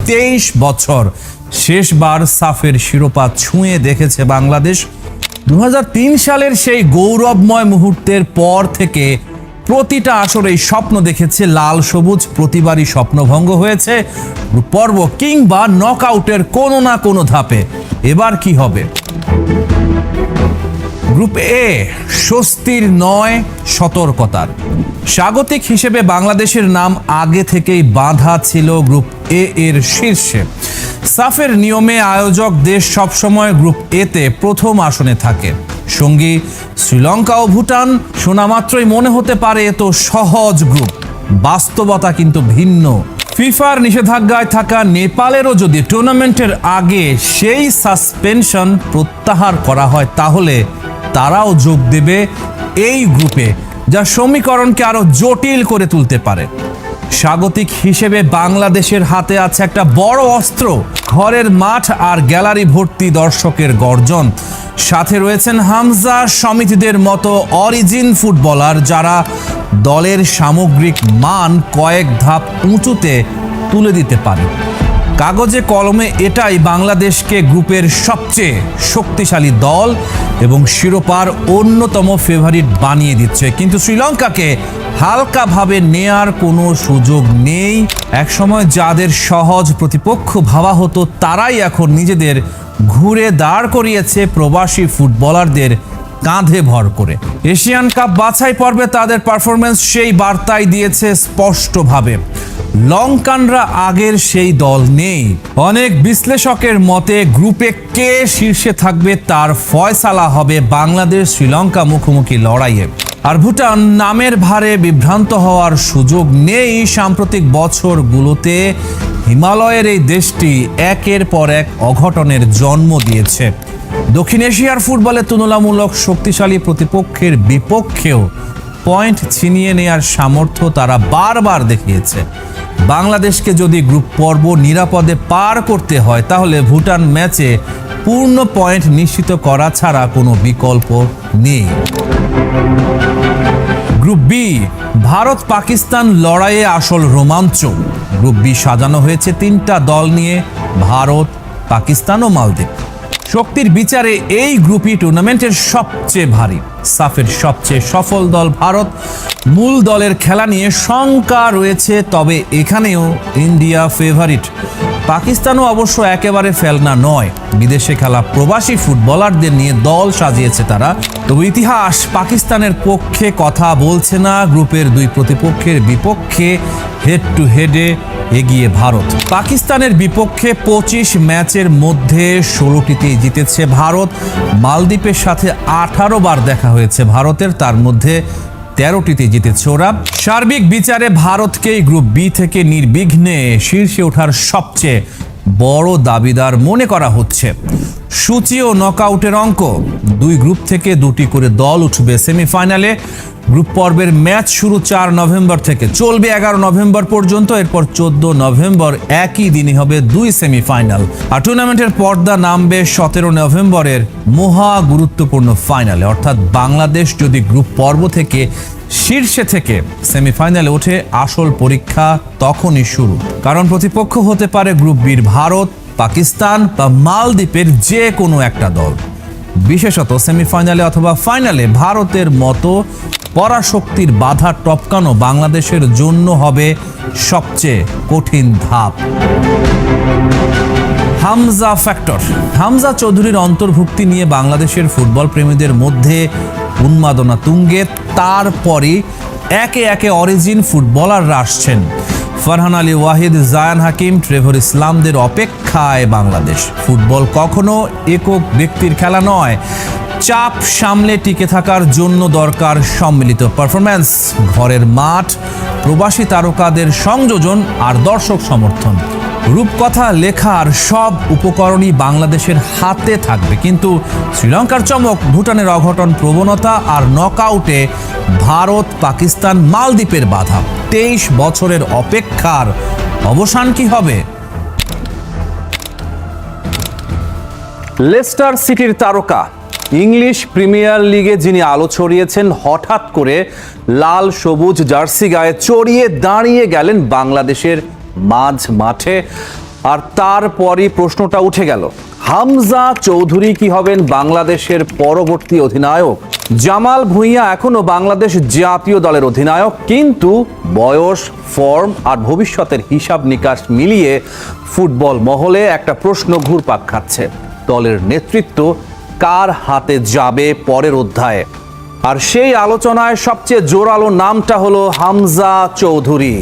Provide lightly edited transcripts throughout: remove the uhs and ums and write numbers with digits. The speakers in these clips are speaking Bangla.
23 বছর শেষবার সাফের শিরোপা ছুঁয়ে দেখেছে বাংলাদেশ। 2003 সালের সেই গৌরবময় মুহূর্তের পর থেকে প্রতিটা আসরেই স্বপ্ন দেখেছে লাল সবুজ, প্রতিবারই স্বপ্নভঙ্গ হয়েছে পর্ব কিংবা নকআউটের কোনো না কোনো ধাপে। এবার কি হবে? গ্রুপ এ স্বস্তির নয়, সতর্কতার। স্বাগতিক হিসেবে বাংলাদেশের নাম আগে থেকেই বাঁধা ছিল গ্রুপ এ এর শীর্ষে। সাফের নিয়মে আয়োজক দেশ সবসময় গ্রুপ এতে প্রথম আসনে থাকে। সঙ্গী শ্রীলঙ্কা ও ভুটান। শোনা মাত্রই মনে হতে পারে এ তো সহজ গ্রুপ, বাস্তবতা কিন্তু ভিন্ন। ফিফার নিষেধাজ্ঞায় থাকা নেপালেরও যদি টুর্নামেন্টের আগে সেই সাসপেনশন প্রত্যাহার করা হয়, তাহলে তারাও যোগ দেবে এই গ্রুপে, যা সমীকরণকে আরো জটিল করে তুলতে পারে। স্বাগতিক হিসেবে বাংলাদেশের হাতে আছে একটা বড় অস্ত্র, ঘরের মাঠ আর গ্যালারি ভর্তি দর্শকের গর্জন। সাথে রয়েছেন হামজা সমিতিদের মতো অরিজিন ফুটবলার, যারা দলের সামগ্রিক মান কয়েক ধাপ উঁচুতে তুলে দিতে পারে। কাগজে কলমে এটাই বাংলাদেশকে গ্রুপের সবচেয়ে শক্তিশালী দল এবং শিরোপার অন্যতম ফেভারিট বানিয়ে দিচ্ছে। কিন্তু শ্রীলঙ্কাকে হালকাভাবে নেয়ার কোনো সুযোগ নেই। একসময় যাদের সহজ প্রতিপক্ষ ভাবা হতো, তারাই এখন নিজেদের ঘুরে দাঁড় করিয়েছে প্রবাসী ফুটবলারদের কাঁধে ভর করে। এশিয়ান কাপ বাছাই পর্বে তাদের পারফরমেন্স সেই বার্তাই দিয়েছে স্পষ্টভাবে। লঙ্কানরা আগের সেই দল নেই। অনেক বিশ্লেষকের মতে গ্রুপে কে শীর্ষে থাকবে তার ফয়সালা হবে বাংলাদেশ শ্রীলঙ্কা মুখোমুখি লড়াইয়ে। আর ভুটান নামের ভারে বিভ্রান্ত হওয়ার সুযোগ নেই। সাম্প্রতিক বছরগুলোতে হিমালয়ের এই দেশটি একের পর এক অঘটনের জন্ম দিয়েছে। দক্ষিণ এশিয়ার ফুটবলে তুলনামূলক শক্তিশালী প্রতিপক্ষের বিপক্ষেও পয়েন্ট ছিনিয়ে নেয়ার সামর্থ্য তারা বারবার দেখিয়েছে। বাংলাদেশকে যদি গ্রুপ পর্ব নিরাপদে পার করতে হয়, তাহলে ভুটান ম্যাচে পূর্ণ পয়েন্ট নিশ্চিত করা ছাড়া কোনো বিকল্প নেই। গ্রুপ বি, ভারত পাকিস্তান লড়াইয়ে আসল রোমাঞ্চ। গ্রুপ বি সাজানো হয়েছে তিনটা দল নিয়ে, ভারত, পাকিস্তান ও মালদ্বীপ। শক্তির বিচারে এই গ্রুপই টুর্নামেন্টের সবচেয়ে ভারী। সাফের সবচেয়ে সফল দল ভারত। মূল দলের খেলা নিয়ে শঙ্কা রয়েছে, তবে এখানেও ইন্ডিয়া ফেভারিট। পাকিস্তানও অবশ্য একেবারে ফেলনা নয়। বিদেশে খেলা প্রবাসী ফুটবলারদের নিয়ে দল সাজিয়েছে তারা। তবে ইতিহাস পাকিস্তানের পক্ষে কথা বলছে না। গ্রুপের দুই প্রতিপক্ষের বিপক্ষে হেড টু হেডে এগিয়ে ভারত। পাকিস্তানের বিপক্ষে 25 ম্যাচের মধ্যে 16টিতেই জিতেছে ভারত। মালদ্বীপের সাথে 18 বার দেখা হয়েছে ভারতের, তার মধ্যে 13টিতে জিতেছে ওরা। সার্বিক বিচারে ভারতকেই গ্রুপ বি থেকে নির্বিঘ্নে শীর্ষে ওঠার সবচেয়ে বড় দাবিদার মনে করা হচ্ছে। সূচি ও নকআউটের অঙ্ক, দুই গ্রুপ থেকে দুটি করে দল উঠবে সেমিফাইনালে। গ্রুপ পর্বের ম্যাচ শুরু 4 নভেম্বর থেকে, চলবে 11 নভেম্বর পর্যন্ত। এরপর 14 নভেম্বর একই দিনই হবে 2 সেমিফাইনাল। আর টুর্নামেন্টের পর্দা নামবে 17 নভেম্বরের মহা গুরুত্বপূর্ণ ফাইনালে। অর্থাৎ বাংলাদেশ যদি গ্রুপ পর্ব থেকে শীর্ষে থেকে সেমিফাইনালে ওঠে, আসল পরীক্ষা তখনই শুরু। কারণ প্রতিপক্ষ হতে পারে গ্রুপ বির ভারত, পাকিস্তান বা মালদ্বীপের যে কোনো একটা দল। বিশেষত সেমিফাইনালে অথবা ফাইনালে ভারতের মতো পরাশক্তির বাধা টপকানো বাংলাদেশের জন্য হবে সবচেয়ে কঠিন ধাপ। হামজা ফ্যাক্টর। হামজা চৌধুরীর অন্তর্ভুক্তি নিয়ে বাংলাদেশের ফুটবল প্রেমীদের মধ্যে উন্মাদনা তুঙ্গে। তারপরই একে একে অরিজিন ফুটবলাররা আসছেন। ফারহান আলী ওয়াহিদ, জায়ান হাকিম, ট্রেভর ইসলামদের অপেক্ষায় বাংলাদেশ। ফুটবল কখনো একক ব্যক্তির খেলা নয়। চাপ সামলে টিকে থাকার জন্য দরকার সম্মিলিত পারফরম্যান্স, ঘরের মাঠ, প্রবাসী তারকাদের সংযোজন আর দর্শক সমর্থন। রূপকথা লেখার সব উপকরণই বাংলাদেশের হাতে থাকবে। কিন্তু শ্রীলঙ্কার চমক, ভুটানের অঘটন প্রবণতা আর নকআউটে ভারত, পাকিস্তান, মালদ্বীপের বাধা। 23 বছরের অপেক্ষার অবসান কি হবে? লেস্টার সিটির তারকা, ইংলিশ প্রিমিয়ার লিগে যিনি আলো ছড়িয়েছেন, হঠাৎ করে লাল সবুজ জার্সি গায়ে চড়িয়ে দাঁড়িয়ে গেলেন বাংলাদেশের মাঝ মাঠে। আর তারপরই প্রশ্নটা উঠে গেল, হামজা চৌধুরী কি হবেন বাংলাদেশের পরবর্তী অধিনায়ক? জামাল ভুঁইয়া এখনো বাংলাদেশ জাতীয় দলের অধিনায়ক, কিন্তু বয়স, ফর্ম আর ভবিষ্যতের হিসাব নিকাশ মিলিয়ে ফুটবল মহলে একটা প্রশ্ন ঘুরপাক খাচ্ছে, দলের নেতৃত্ব কার হাতে যাবে পরের অধ্যায়ে। আর সেই আলোচনায় সবচেয়ে জোরালো নামটা হলো হামজা চৌধুরী।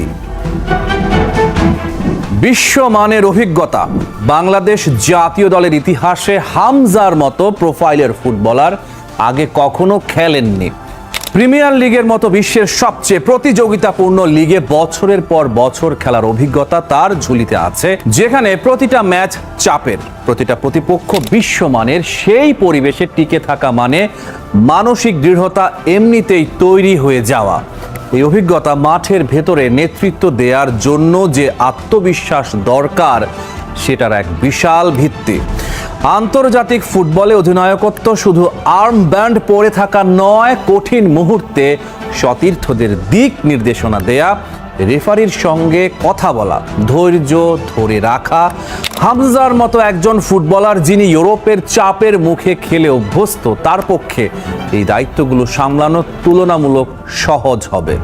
বিশ্বমানের অভিজ্ঞতা, বাংলাদেশ জাতীয় দলের ইতিহাসে হামজার মতো প্রোফাইলের ফুটবলার আগে কখনো খেলেননি। প্রিমিয়ার লিগের মতো বিশ্বের সবচেয়ে প্রতিযোগিতাপূর্ণ লিগে বছরের পর বছর খেলার অভিজ্ঞতা তার ঝুলিতে আছে, যেখানে প্রতিটা ম্যাচ চাপের, প্রতিটা প্রতিপক্ষ বিশ্বমানের। সেই পরিবেশে টিকে থাকা মানে মানসিক দৃঢ়তা এমনিতেই তৈরি হয়ে যাওয়া। এই অভিজ্ঞতা মাঠের ভেতরে নেতৃত্ব দেওয়ার জন্য যে আত্মবিশ্বাস দরকার, সেটার এক বিশাল ভিত্তি। আন্তর্জাতিক ফুটবলে অধিনায়কত্ব শুধু আর্ম ব্যান্ড পরে থাকা নয়, কঠিন মুহূর্তে সতীর্থদের দিক নির্দেশনা দেয়া, রেফারির সঙ্গে কথা বলা, ধৈর্য ধরে রাখা। হামজার মতো একজন ফুটবলার যিনি ইউরোপের চাপের মুখে খেলে অভ্যস্ত, তার পক্ষে এই দায়িত্বগুলো সামলানো তুলনামূলক সহজ হবে।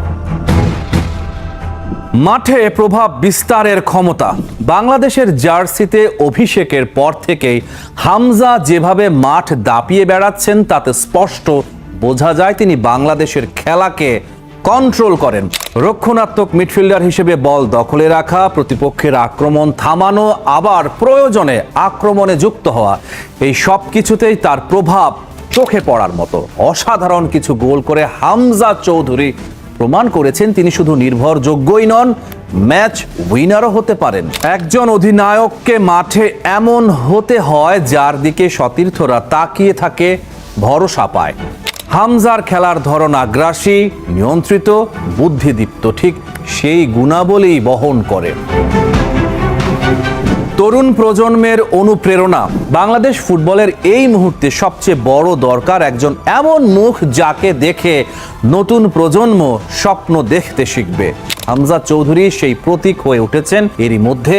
মাঠে প্রভাব বিস্তারের ক্ষমতা, বাংলাদেশের জার্সিতে অভিষেকের পর থেকেই হামজা যেভাবে মাঠ দাপিয়ে বেড়াচ্ছেন, তাতে স্পষ্ট বোঝা যায় তিনি বাংলাদেশের খেলাকে কন্ট্রোল করেন। রক্ষণাত্মক মিডফিল্ডার হিসেবে বল দখলে রাখা, প্রতিপক্ষের আক্রমণ থামানো, আবার প্রয়োজনে আক্রমণে যুক্ত হওয়া, এই সব কিছুতেই তার প্রভাব চোখে পড়ার মতো। অসাধারণ কিছু গোল করে হামজা চৌধুরী প্রমাণ করেছেন তিনি শুধু নির্ভরযোগ্যই নন, ম্যাচ উইনারও হতে পারেন। একজন অধিনায়ককে মাঠে এমন হতে হয় যার দিকে সতীর্থরা তাকিয়ে থাকে, ভরসা পায়। হামজার খেলার ধরন আগ্রাসী, নিয়ন্ত্রিত, বুদ্ধিদীপ্ত, ঠিক সেই গুণাবলী বহন করে। তরুণ প্রজন্মের অনুপ্রেরণা, বাংলাদেশ ফুটবলের এই মুহূর্তে সবচেয়ে বড় দরকার একজন এমন মুখ যাকে দেখে নতুন প্রজন্ম স্বপ্ন দেখতে শিখবে। হামজা চৌধুরী সেই প্রতীক হয়ে উঠেছেন। এরই মধ্যে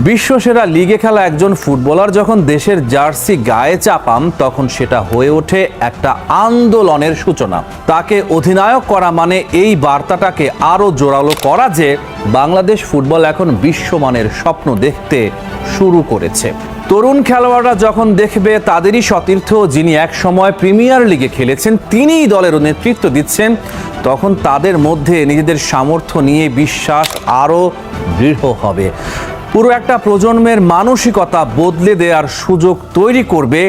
বিশ্বসেরা লিগে খেলা একজন ফুটবলার যখন দেশের জার্সি গায়ে চাপান, তখন সেটা হয়ে ওঠে একটা আন্দোলনের সূচনা। তাকে অধিনায়ক করা মানে এই বার্তাটাকে আরো জোরালো করা যে বাংলাদেশ ফুটবল এখন বিশ্বমানের স্বপ্ন দেখতে শুরু করেছে। তরুণ খেলোয়াড়রা যখন দেখবে তাদেরই সতীর্থ যিনি এক সময় প্রিমিয়ার লিগে খেলেছেন, তিনিই দলের নেতৃত্ব দিচ্ছেন, তখন তাদের মধ্যে নিজেদের সামর্থ্য নিয়ে বিশ্বাস আরো দৃঢ় হবে। পুরো একটা প্রজন্মের মানসিকতা বদলে দেওয়ার সুযোগ তৈরি করবে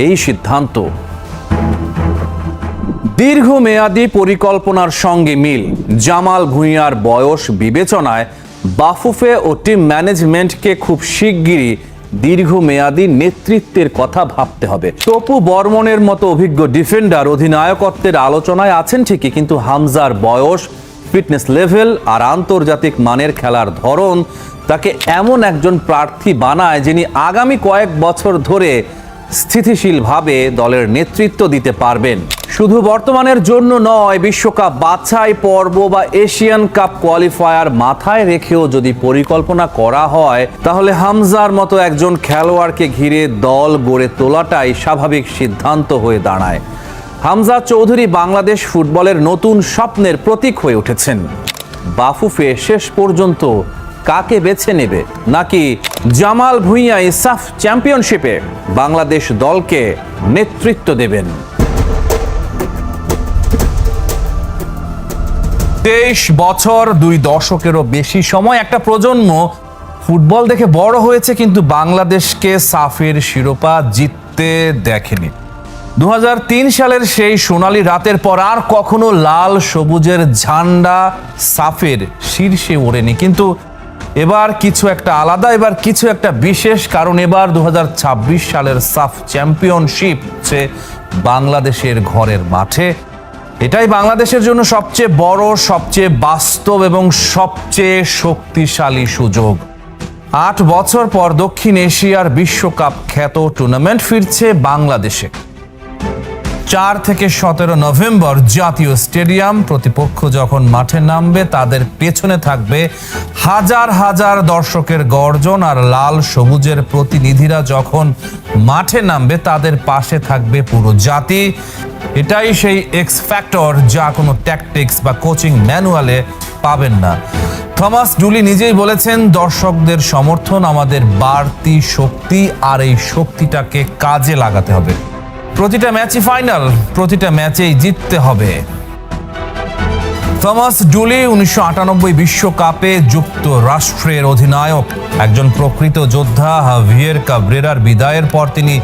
এই সিদ্ধান্ত। দীর্ঘমেয়াদী পরিকল্পনার সঙ্গে মিল, জামাল ভুঁইয়ার বয়স বিবেচনায় বাফুফে ও টিম ম্যানেজমেন্টকে খুব শিগগিরই দীর্ঘমেয়াদী নেতৃত্বের কথা ভাবতে হবে। তপু বর্মনের মতো অভিজ্ঞ ডিফেন্ডার অধিনায়কত্বের আলোচনায় আছেন ঠিকই, কিন্তু হামজার বয়স, ফিটনেস লেভেল আর আন্তর্জাতিক মানের খেলার ধরন তাকে এমন একজন প্রার্থী বানায় যিনি আগামী কয়েক বছর ধরে স্থিতিশীলভাবে দলের নেতৃত্ব দিতে পারবেন। শুধু বর্তমানের জন্য নয়, বিশ্বকাপ বাছাই পর্ব বা এশিয়ান কাপ কোয়ালিফায়ার মাথায় রেখেও যদি পরিকল্পনা করা হয়, তাহলে হামজার মতো একজন খেলোয়াড়কে ঘিরে দল গড়ে তোলাটাই স্বাভাবিক সিদ্ধান্ত হয়ে দাঁড়ায়। হামজা চৌধুরী বাংলাদেশ ফুটবলের নতুন স্বপ্নের প্রতীক হয়ে উঠেছেন। বাফুফে শেষ পর্যন্ত কাকে বেছে নেবে, নাকি জামাল ভুঁইয়া সাফ চ্যাম্পিয়নশিপে বাংলাদেশ দলকে নেতৃত্ব দেবেন? 23 বছর, 2 দশকেরও বেশি সময় একটা প্রজন্ম ফুটবল দেখে বড় হয়েছে, কিন্তু বাংলাদেশকে সাফের শিরোপা জিততে দেখেনি। 2003 সালের সেই সোনালী রাতের পর আর কখনো লাল সবুজের ঝান্ডা সাফের শীর্ষে ওড়েনি। কিন্তু এবার কিছু একটা আলাদা, এবার কিছু একটা বিশেষ, কারণ এবার 2026 সালের সাফ চ্যাম্পিয়নশিপ হচ্ছে বাংলাদেশের ঘরের মাঠে। এটাই বাংলাদেশের জন্য সবচেয়ে বড়, সবচেয়ে বাস্তব এবং সবচেয়ে শক্তিশালী সুযোগ। 8 বছর পর দক্ষিণ এশিয়ার বিশ্বকাপ খ্যাত টুর্নামেন্ট ফিরছে বাংলাদেশে। 4 থেকে 17 নভেম্বর জাতীয় স্টেডিয়াম। প্রতিপক্ষ যখন মাঠে নামবে তাদের পেছনে থাকবে হাজার হাজার দর্শকের গর্জন, আর লাল সবুজের প্রতিনিধিরা যখন মাঠে নামবে তাদের পাশে থাকবে পুরো জাতি। এটাই সেই এক্স ফ্যাক্টর যা কোনো ট্যাকটিক্স বা কোচিং ম্যানুয়ালে পাবেন না। থমাস ডুলি নিজেই বলেছেন, দর্শকদের সমর্থন আমাদের বাড়তি শক্তি, আর এই শক্তিটাকে কাজে লাগাতে হবে। প্রতিটা ম্যাচই ফাইনাল, প্রতিটা ম্যাচেই জিততে হবে। থমাস ডুলি 1998 বিশ্বকাপে যুক্তরাষ্ট্রের অধিনায়ক, একজন প্রকৃত যোদ্ধা। হাভিয়ের কাব্রেরার বিদায়ের পর তিনি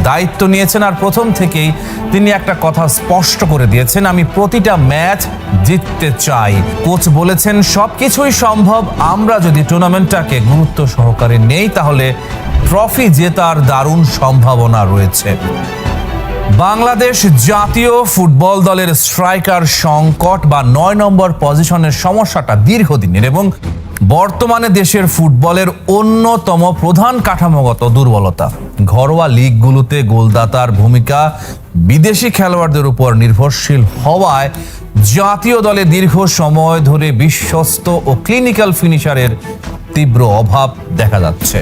দায়িত্ব নিয়েছেন, আর প্রথম থেকেই তিনি একটা কথা স্পষ্ট করে দিয়েছেন, আমি প্রতিটা ম্যাচ জিততে চাই। কোচ বলেছেন, সবকিছুই সম্ভব, আমরা যদি টুর্নামেন্টটাকে গুরুত্ব সহকারে নেই তাহলে ট্রফি জেতার দারুণ সম্ভাবনা রয়েছে। বাংলাদেশ জাতীয় ফুটবল দলের স্ট্রাইকার সংকট বা 9 নম্বর পজিশনের সমস্যাটা দীর্ঘদিনের এবং বর্তমানে দেশের ফুটবলের অন্যতম প্রধান কাঠামোগত দুর্বলতা। ঘরোয়া লিগগুলোতে গোলদাতার ভূমিকা বিদেশি খেলোয়াড়দের উপর নির্ভরশীল হওয়ায় জাতীয় দলে দীর্ঘ সময় ধরে বিশ্বস্ত ও ক্লিনিক্যাল ফিনিশারের তীব্র অভাব দেখা যাচ্ছে।